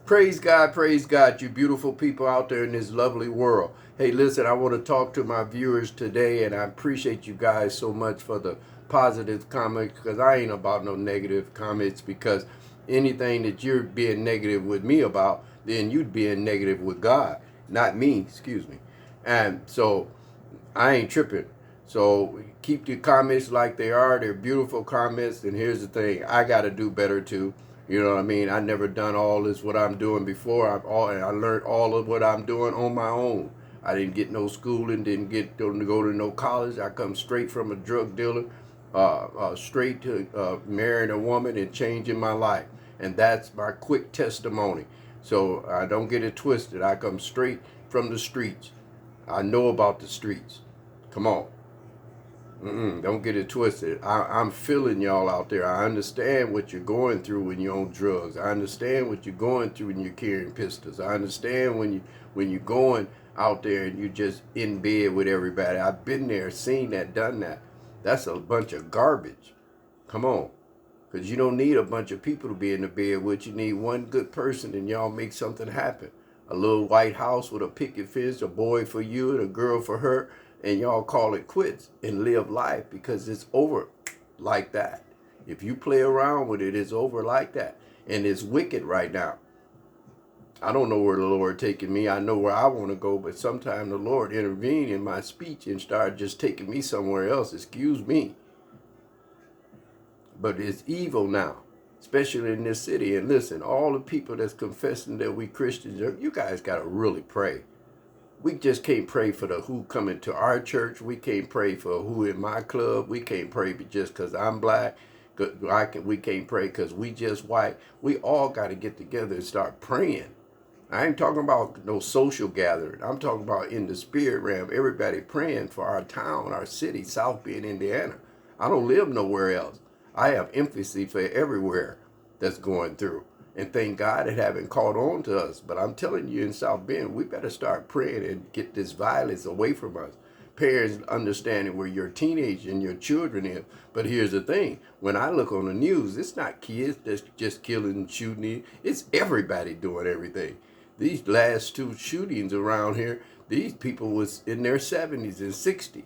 Praise God, you beautiful people out there in this lovely world. Hey, listen, I want to talk to my viewers today, and I appreciate you guys so much for the positive comments because I ain't about no negative comments because anything that you're being negative with me about, then you'd being negative with God, not me, excuse me. And so I ain't tripping. So keep the comments like they are. They're beautiful comments. And here's the thing, I got to do better too. You know what I mean? I never done all this what I'm doing before. I learned all of what I'm doing on my own. I didn't get no schooling, didn't get to go to no college. I come straight from a drug dealer, straight to marrying a woman and changing my life. And that's my quick testimony. So I don't get it twisted. I come straight from the streets. I know about the streets. Come on. Don't get it twisted. I'm feeling y'all out there. I understand what you're going through when you're on drugs. I understand what you're going through when you're carrying pistols. I understand when you're going out there and you're just in bed with everybody. I've been there, seen that, done that. That's a bunch of garbage. Come on. Because you don't need a bunch of people to be in the bed with. You need one good person and y'all make something happen. A little white house with a picket fence, a boy for you and a girl for her, and y'all call it quits and live life because it's over like that. If you play around with it, it's over like that. And it's wicked right now. I don't know where the Lord taking me. I know where I want to go, but sometimes the Lord intervene in my speech and start just taking me somewhere else. Excuse me. But it's evil now, especially in this city. And listen, all the people that's confessing that we Christians, you guys got to really pray. We just can't pray for the who coming to our church. We can't pray for who in my club. We can't pray just because I'm black. We can't pray because we just white. We all got to get together and start praying. I ain't talking about no social gathering. I'm talking about in the spirit realm, everybody praying for our town, our city, South Bend, Indiana. I don't live nowhere else. I have empathy for everywhere that's going through. And thank God it haven't caught on to us. But I'm telling you, in South Bend, we better start praying and get this violence away from us. Parents understanding where your teenage and your children is. But here's the thing. When I look on the news, it's not kids that's just killing and shooting. It's everybody doing everything. These last two shootings around here, these people was in their 70s and 60s.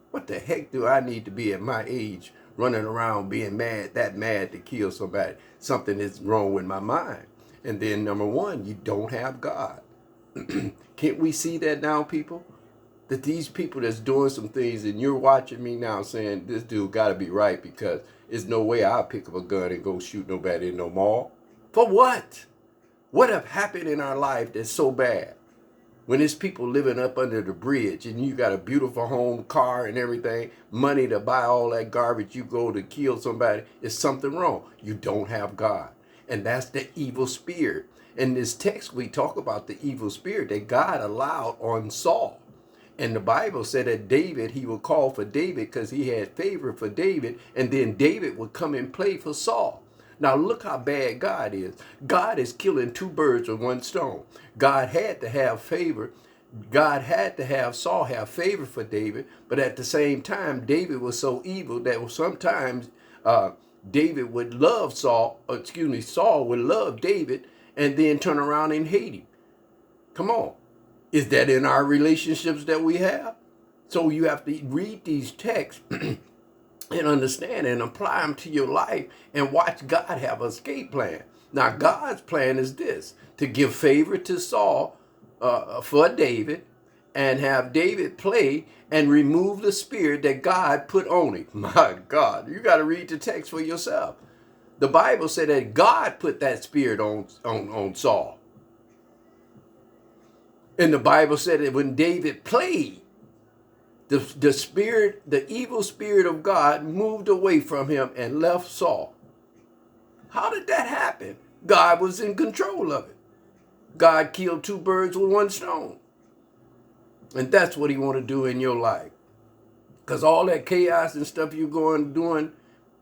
What the heck do I need to be at my age running around being that mad to kill somebody? Something is wrong with my mind. And then number one, you don't have God. Can't we see that now, people? That these people that's doing some things and you're watching me now saying this dude got to be right because there's no way I'll pick up a gun and go shoot nobody in no mall. For what? What have happened in our life that's so bad? When there's people living up under the bridge and you got a beautiful home, car and everything, money to buy all that garbage, you go to kill somebody, is something wrong. You don't have God. And that's the evil spirit. In this text, we talk about the evil spirit that God allowed on Saul. And the Bible said that David, he would call for David because he had favor for David, and then David would come and play for Saul. Now look how bad God is. God is killing two birds with one stone. God had to have favor. God had to have Saul have favor for David, but at the same time, David was so evil that sometimes David would love Saul, Saul would love David and then turn around and hate him. Come on. Is that in our relationships that we have? So you have to read these texts and understand and apply them to your life and watch God have an escape plan. Now, God's plan is this, to give favor to Saul for David and have David play and remove the spirit that God put on him. My God, you got to read the text for yourself. The Bible said that God put that spirit on Saul. And the Bible said that when David played, the spirit, the evil spirit of God moved away from him and left Saul. How did that happen? God was in control of it. God killed two birds with one stone. And that's what he want to do in your life. Because all that chaos and stuff you're doing,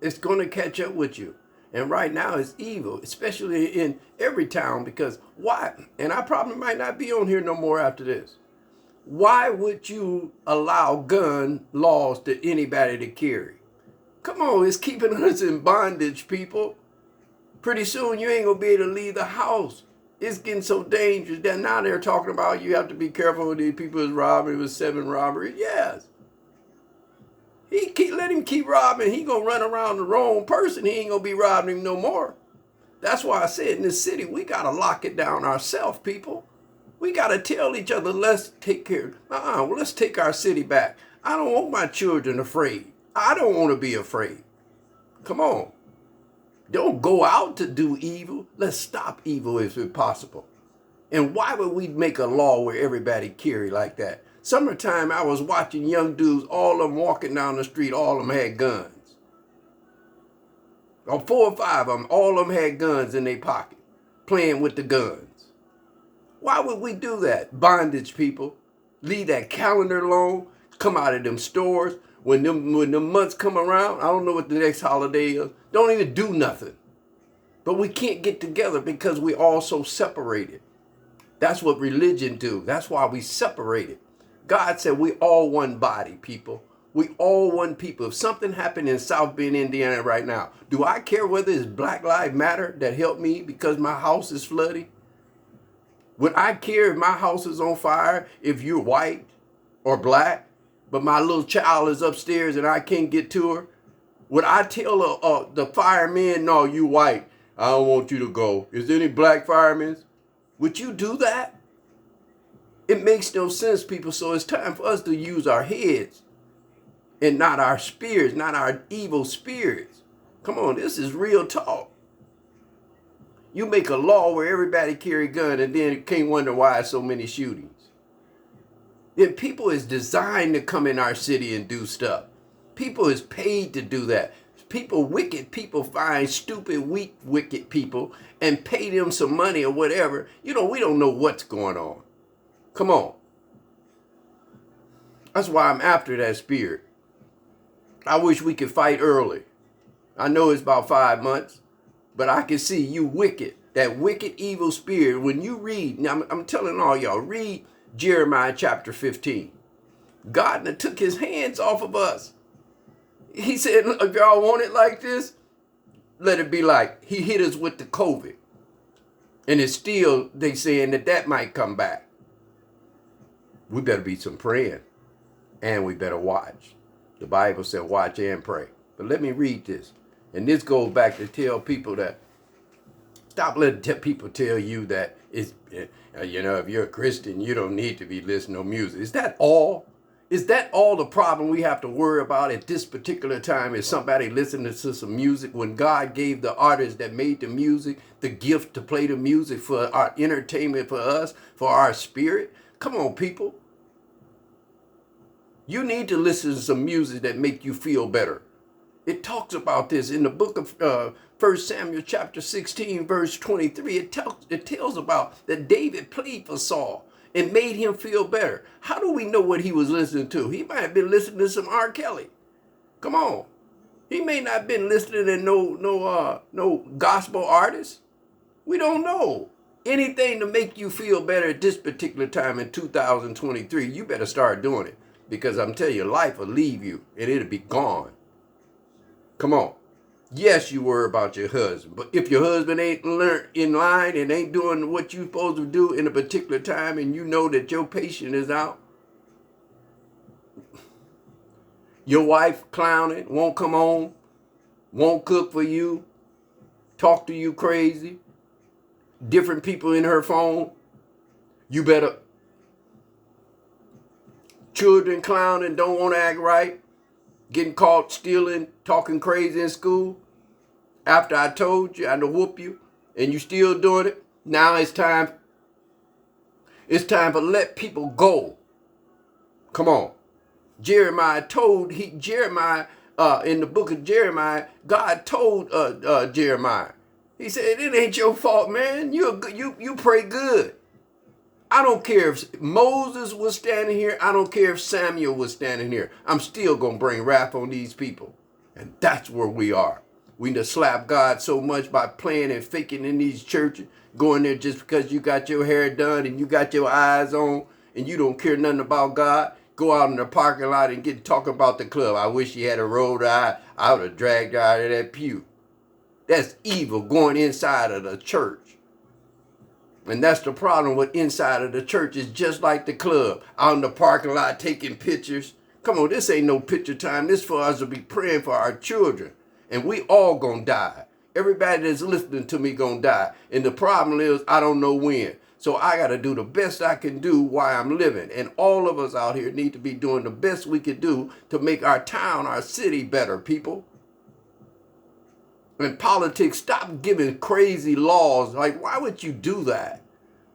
it's going to catch up with you. And right now it's evil, especially in every town, because why? And I probably might not be on here no more after this. Why would you allow gun laws to anybody to carry? Come on, it's keeping us in bondage, people. Pretty soon you ain't going to be able to leave the house It's getting so dangerous that now they're talking about you have to be careful with these people is robbing. It was 7 robberies. Yes. Let him keep robbing. He gonna run around the wrong person. He ain't gonna be robbing him no more. That's why I said in this city, we gotta lock it down ourselves, people. We gotta tell each other, let's take care. Well, let's take our city back. I don't want my children afraid. I don't want to be afraid. Come on. Don't go out to do evil. Let's stop evil if it's possible. And why would we make a law where everybody carry like that? Summertime, I was watching young dudes, all of them walking down the street, all of them had guns. Or 4 or 5 of them, all of them had guns in their pocket, playing with the guns. Why would we do that? Bondage, people. Leave that calendar alone. Come out of them stores. When them months come around, I don't know what the next holiday is. Don't even do nothing. But we can't get together because we all so separated. That's what religion do. That's why we separated. God said we all one body, people. We all one people. If something happened in South Bend, Indiana right now, do I care whether it's Black Lives Matter that helped me because my house is flooding? Would I care if my house is on fire if you're white or black, but my little child is upstairs and I can't get to her? Would I tell the fireman, no, you white, I don't want you to go? Is there any black firemen? Would you do that? It makes no sense, people. So it's time for us to use our heads and not our spirits, not our evil spirits. Come on, this is real talk. You make a law where everybody carry a gun and then you can't wonder why so many shootings. Then people is designed to come in our city and do stuff. People is paid to do that. Wicked people find stupid, weak, wicked people and pay them some money or whatever. We don't know what's going on. Come on. That's why I'm after that spirit. I wish we could fight early. I know it's about 5 months, but I can see you wicked, that wicked, evil spirit. When you read, now I'm telling all y'all, read Jeremiah chapter 15. God took his hands off of us. He said, if y'all want it like this, let it be like. He hit us with the COVID. And it's still, they saying that might come back. We better be some praying. And we better watch. The Bible said watch and pray. But let me read this. And this goes back to tell people that, stop letting people tell you that, if you're a Christian, you don't need to be listening to music. Is that all? Is that all the problem we have to worry about at this particular time? Is somebody listening to some music when God gave the artists that made the music the gift to play the music for our entertainment, for us, for our spirit? Come on, people. You need to listen to some music that make you feel better. It talks about this in the book of 1 Samuel chapter 16, verse 23. It tells about that David played for Saul and made him feel better. How do we know what he was listening to? He might have been listening to some R. Kelly. Come on. He may not have been listening to no gospel artist. We don't know. Anything to make you feel better at this particular time in 2023, you better start doing it. Because I'm telling you, life will leave you and it'll be gone. Come on. Yes, you worry about your husband, but if your husband ain't in line and ain't doing what you're supposed to do in a particular time and you know that your patient is out, your wife clowning, won't come home, won't cook for you, talk to you crazy, different people in her phone, you better, children clowning, don't want to act right, getting caught stealing, talking crazy in school. After I told you, I to whoop you, and you still doing it. Now it's time. It's time to let people go. Come on. Jeremiah in the book of Jeremiah, God told Jeremiah. He said, "It ain't your fault, man. You pray good. I don't care if Moses was standing here. I don't care if Samuel was standing here. I'm still going to bring wrath on these people." And that's where we are. We need to slap God so much by playing and faking in these churches, going there just because you got your hair done and you got your eyes on and you don't care nothing about God. Go out in the parking lot and get talking about the club. I wish you had a rolled eye. I would have dragged you out of that pew. That's evil going inside of the church. And that's the problem with inside of the church. It's just like the club. Out in the parking lot taking pictures. Come on, this ain't no picture time. This for us to be praying for our children. And we all gonna die. Everybody that's listening to me gonna die. And the problem is I don't know when. So I gotta do the best I can do while I'm living. And all of us out here need to be doing the best we can do to make our town, our city better, people. And politics, stop giving crazy laws. Like, why would you do that?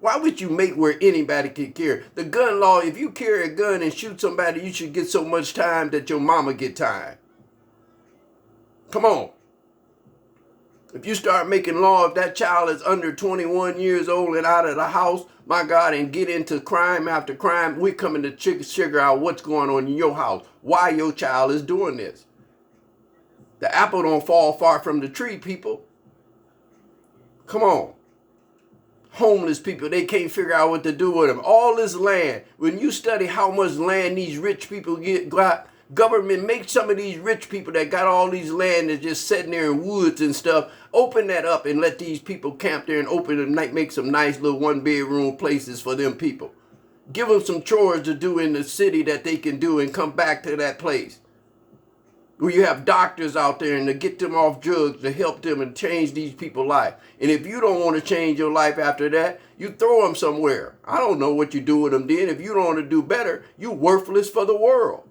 Why would you make where anybody can carry? The gun law, if you carry a gun and shoot somebody, you should get so much time that your mama get time. Come on. If you start making law, if that child is under 21 years old and out of the house, my God, and get into crime after crime, we're coming to figure out what's going on in your house, why your child is doing this. The apple don't fall far from the tree, people. Come on. Homeless people, they can't figure out what to do with them. All this land, when you study how much land these rich people got, government make some of these rich people that got all these land that's just sitting there in woods and stuff, open that up and let these people camp there and open and make some nice little 1-bedroom places for them people. Give them some chores to do in the city that they can do and come back to that place. Where you have doctors out there and to get them off drugs to help them and change these people's life. And if you don't want to change your life after that, you throw them somewhere. I don't know what you do with them then. If you don't want to do better, you're worthless for the world.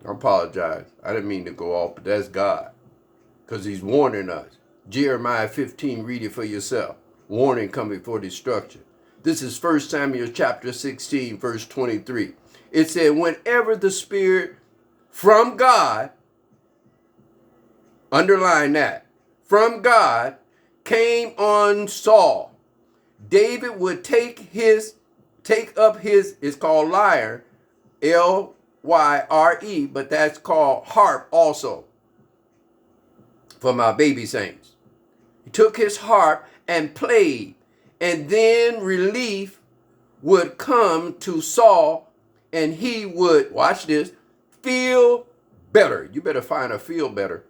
I apologize. I didn't mean to go off, but that's God. Because he's warning us. Jeremiah 15, read it for yourself. Warning coming for destruction. This is 1 Samuel chapter 16, verse 23. It said, whenever the Spirit from God, underline that, from God came on Saul, David would take up his, it's called lyre, Lyre, but that's called harp also for my baby saints. He took his harp and played, and then relief would come to Saul, and he would, watch this, feel better. You better find a feel better.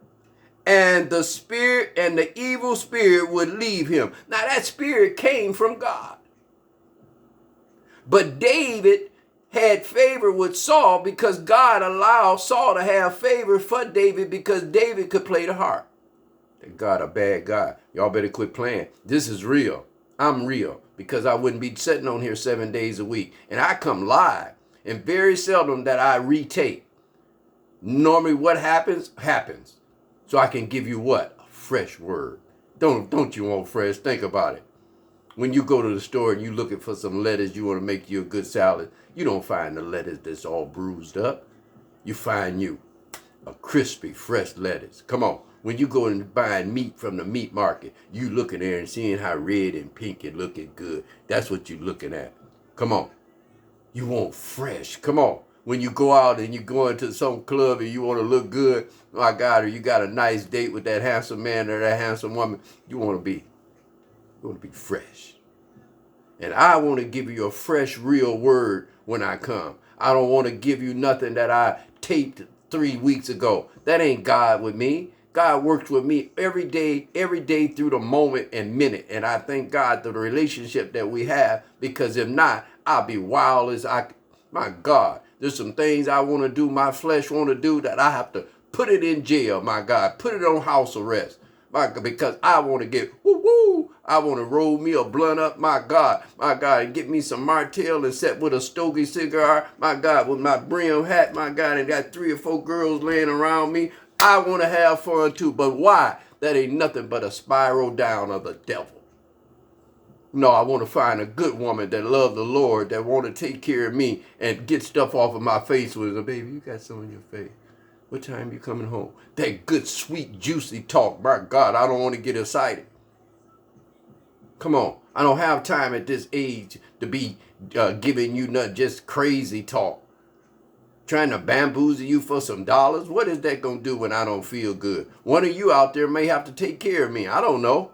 And the spirit and the evil spirit would leave him. Now that spirit came from God. But David had favor with Saul because God allowed Saul to have favor for David because David could play the harp. God, a bad God. Y'all better quit playing. This is real. I'm real because I wouldn't be sitting on here 7 days a week. And I come live and very seldom that I retake. Normally what happens. So I can give you what? A fresh word. Don't you want fresh? Think about it. When you go to the store and you looking for some lettuce, you want to make you a good salad, you don't find the lettuce that's all bruised up. You find you a crispy, fresh lettuce. Come on. When you go and buying meat from the meat market, you looking there and seeing how red and pink it looking good. That's what you looking at. Come on. You want fresh. Come on. When you go out and you go into some club and you want to look good, my God, or you got a nice date with that handsome man or that handsome woman, you want to be fresh. And I want to give you a fresh, real word when I come. I don't want to give you nothing that I taped 3 weeks ago. That ain't God with me. God works with me every day through the moment and minute. And I thank God for the relationship that we have, because if not, I'll be wild as my God. There's some things I want to do, my flesh want to do, that I have to put it in jail, my God. Put it on house arrest, my God, because I want to get woo-woo. I want to roll me a blunt up, my God, and get me some Martell and set with a stogie cigar, my God, with my brim hat, my God, and got 3 or 4 girls laying around me. I want to have fun too, but why? That ain't nothing but a spiral down of the devil. No, I want to find a good woman that loves the Lord, that want to take care of me and get stuff off of my face with her. Baby, you got some on your face. What time you coming home? That good, sweet, juicy talk. My God, I don't want to get excited. Come on. I don't have time at this age to be giving you not just crazy talk. Trying to bamboozle you for some dollars. What is that going to do when I don't feel good? One of you out there may have to take care of me. I don't know.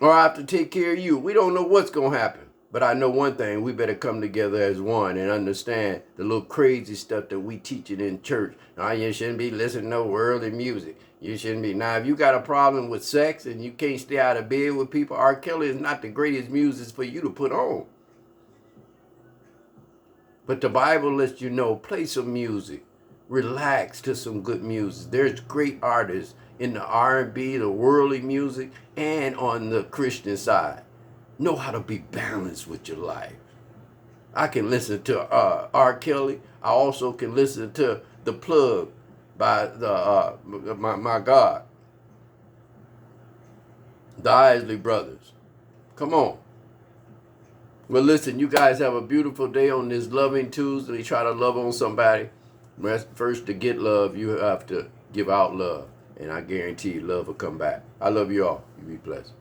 Or I have to take care of you. We don't know what's going to happen. But I know one thing. We better come together as one and understand the little crazy stuff that we teach it in church. Now, you shouldn't be listening to no worldly music. You shouldn't be. Now, if you got a problem with sex and you can't stay out of bed with people, R. Kelly is not the greatest music for you to put on. But the Bible lets you know, play some music. Relax to some good music. There's great artists in the R&B, the worldly music, and on the Christian side. Know how to be balanced with your life. I can listen to R. Kelly. I also can listen to The Plug by my God, the Isley Brothers. Come on. Well, listen, you guys have a beautiful day on this Loving Tuesday. Try to love on somebody. First, to get love, you have to give out love. And I guarantee you love will come back. I love you all. You be blessed.